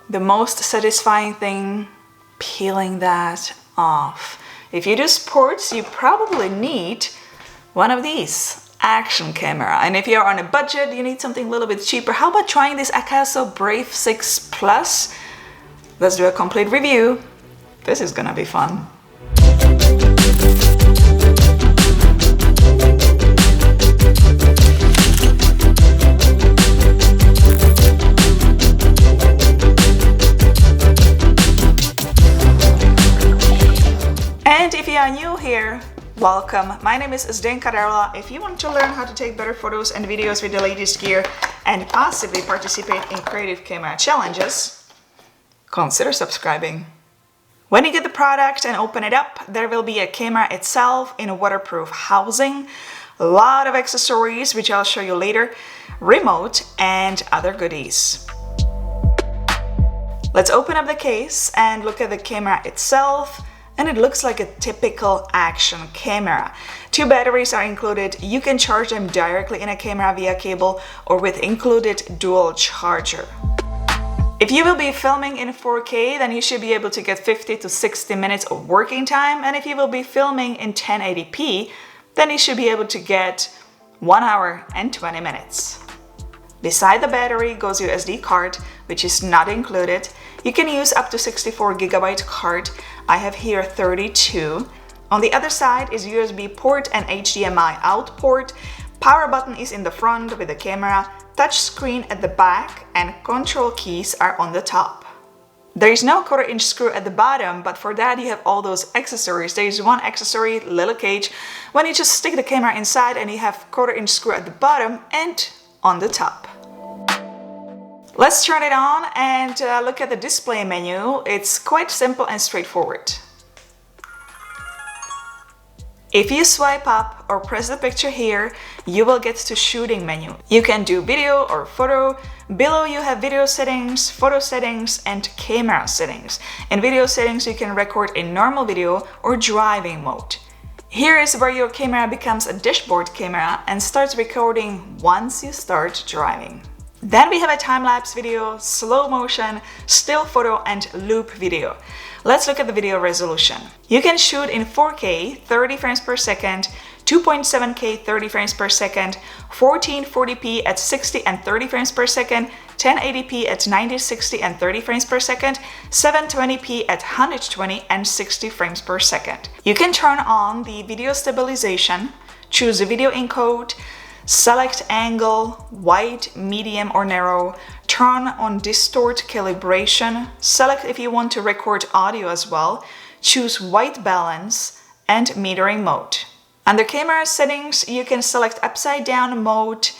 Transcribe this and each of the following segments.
the most satisfying thing, peeling that off. If you do sports, you probably need one of these action camera. And if you're on a budget, you need something a little bit cheaper. How about trying this AKASO Brave 6 Plus? Let's do a complete review. This is gonna be fun. And if you are new here, welcome. My name is Zdenka Darula. If you want to learn how to take better photos and videos with the latest gear and possibly participate in creative camera challenges, consider subscribing. When you get the product and open it up, there will be a camera itself in a waterproof housing, a lot of accessories, which I'll show you later, remote, and other goodies. Let's open up the case and look at the camera itself. And it looks like a typical action camera. 2 batteries are included. You can charge them directly in a camera via cable or with included dual charger. If you will be filming in 4K, then you should be able to get 50 to 60 minutes of working time. And if you will be filming in 1080p, then you should be able to get 1 hour and 20 minutes. Beside the battery goes your SD card, which is not included. You can use up to 64GB card. I have here 32. On the other side is USB port and HDMI out port. Power button is in the front with the camera, touch screen at the back, and control keys are on the top. There is no 1/4-inch screw at the bottom, but for that you have all those accessories. There is one accessory, little cage, when you just stick the camera inside and you have 1/4-inch screw at the bottom and on the top. Let's turn it on and look at the display menu. It's quite simple and straightforward. If you swipe up or press the picture here, you will get to shooting menu. You can do video or photo. Below you have video settings, photo settings, and camera settings. In video settings, you can record in normal video or driving mode. Here is where your camera becomes a dashboard camera and starts recording once you start driving. Then we have a time-lapse video, slow motion, still photo, and loop video. Let's look at the video resolution. You can shoot in 4K, 30 frames per second, 2.7K, 30 frames per second, 1440p at 60 and 30 frames per second, 1080p at 90, 60 and 30 frames per second, 720p at 120 and 60 frames per second. You can turn on the video stabilization, choose the video encode, select angle, wide, medium or narrow, turn on distort calibration, select if you want to record audio as well, choose white balance and metering mode. Under camera settings, you can select upside down mode,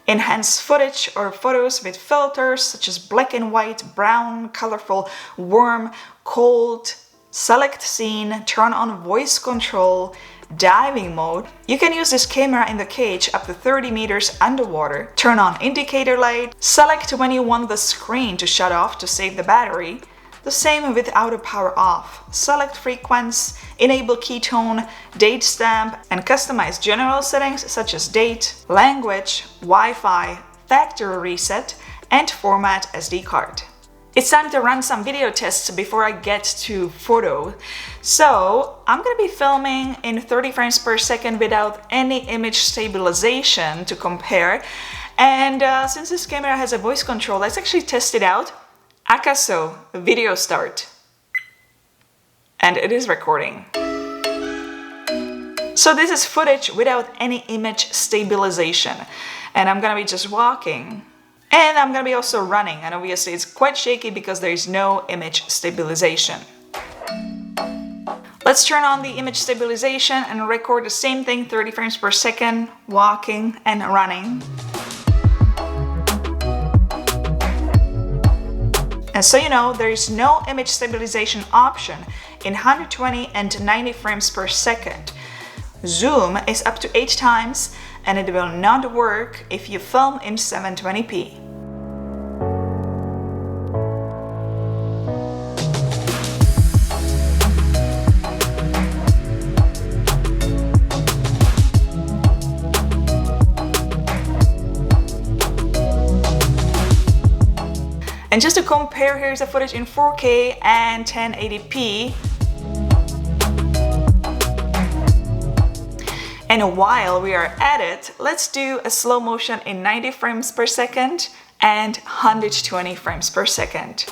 enhance footage or photos with filters such as black and white, brown, colorful, warm, cold, select scene, turn on voice control, diving mode. You can use this camera in the cage up to 30 meters underwater. Turn on indicator light. Select when you want the screen to shut off to save the battery. The same with auto power off. Select frequency, enable ketone, date stamp, and customize general settings such as date, language, Wi-Fi, factory reset, and format SD card. It's time to run some video tests before I get to photo. So I'm gonna be filming in 30 frames per second without any image stabilization to compare. And since this camera has a voice control, let's actually test it out. AKASO, video start. And it is recording. So this is footage without any image stabilization. And I'm gonna be just walking. And I'm gonna be also running, and obviously it's quite shaky because there is no image stabilization. Let's turn on the image stabilization and record the same thing, 30 frames per second, walking and running. And so you know, there is no image stabilization option in 120 and 90 frames per second. Zoom is up to 8 times, and it will not work if you film in 720p. And just to compare, here's the footage in 4K and 1080p. And while we are at it, let's do a slow motion in 90 frames per second and 120 frames per second.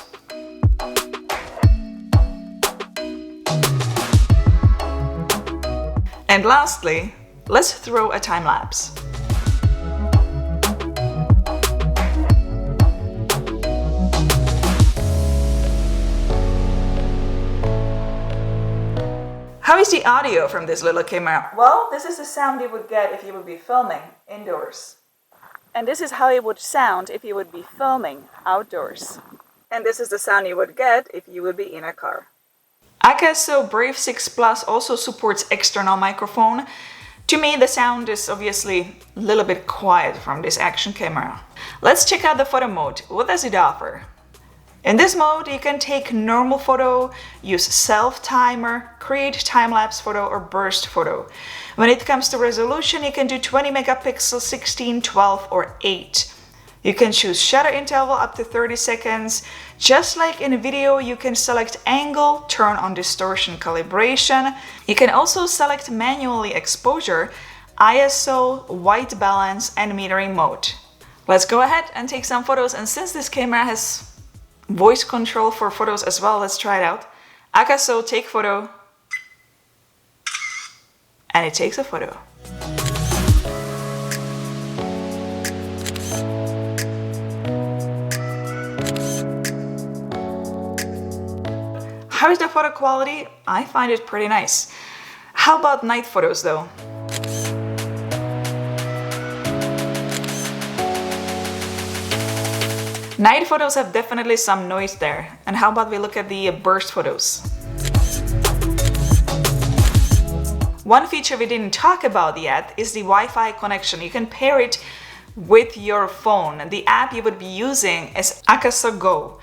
And lastly, let's throw a time lapse. How is the audio from this little camera? Well, this is the sound you would get if you would be filming indoors. And this is how it would sound if you would be filming outdoors. And this is the sound you would get if you would be in a car. AKASO Brave 6 Plus also supports external microphone. To me, the sound is obviously a little bit quiet from this action camera. Let's check out the photo mode. What does it offer? In this mode, you can take normal photo, use self-timer, create time-lapse photo or burst photo. When it comes to resolution, you can do 20 megapixels, 16, 12 or 8. You can choose shutter interval up to 30 seconds. Just like in video, you can select angle, turn on distortion calibration. You can also select manually exposure, ISO, white balance and metering mode. Let's go ahead and take some photos, and since this camera has voice control for photos as well, let's try it out. AKASO take photo, and it takes a photo. How is the photo quality? I find it pretty nice. How about night photos though? Night photos have definitely some noise there. And how about we look at the burst photos? One feature we didn't talk about yet is the Wi-Fi connection. You can pair it with your phone. The app you would be using is AKASO Go.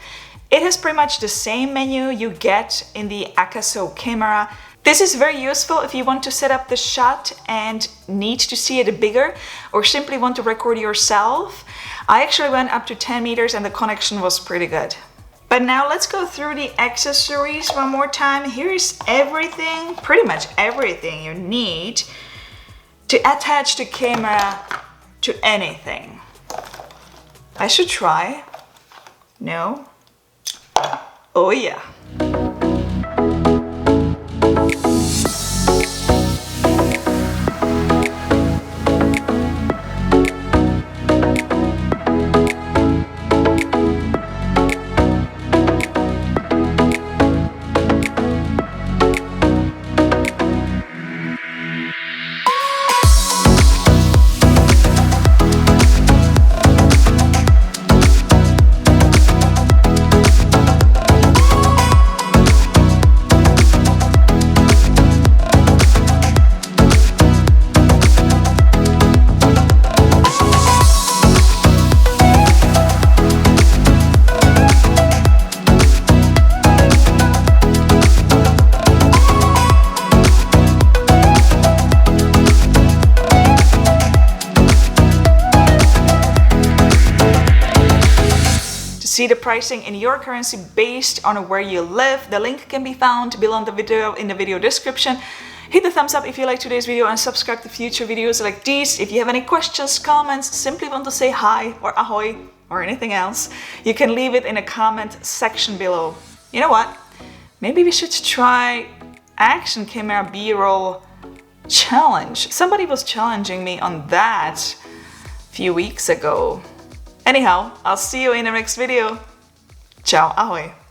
It has pretty much the same menu you get in the AKASO camera. This is very useful if you want to set up the shot and need to see it bigger, or simply want to record yourself. I actually went up to 10 meters and the connection was pretty good. But now let's go through the accessories one more time. Here is everything, pretty much everything you need to attach the camera to anything. I should try. No? Oh yeah. See the pricing in your currency based on where you live. The link can be found below in the video description. Hit the thumbs up if you like today's video and subscribe to future videos like these. If you have any questions, comments, simply want to say hi or ahoy or anything else, you can leave it in the comment section below. You know what? Maybe we should try action camera B-roll challenge. Somebody was challenging me on that a few weeks ago. Anyhow, I'll see you in the next video. Ciao, ahoy!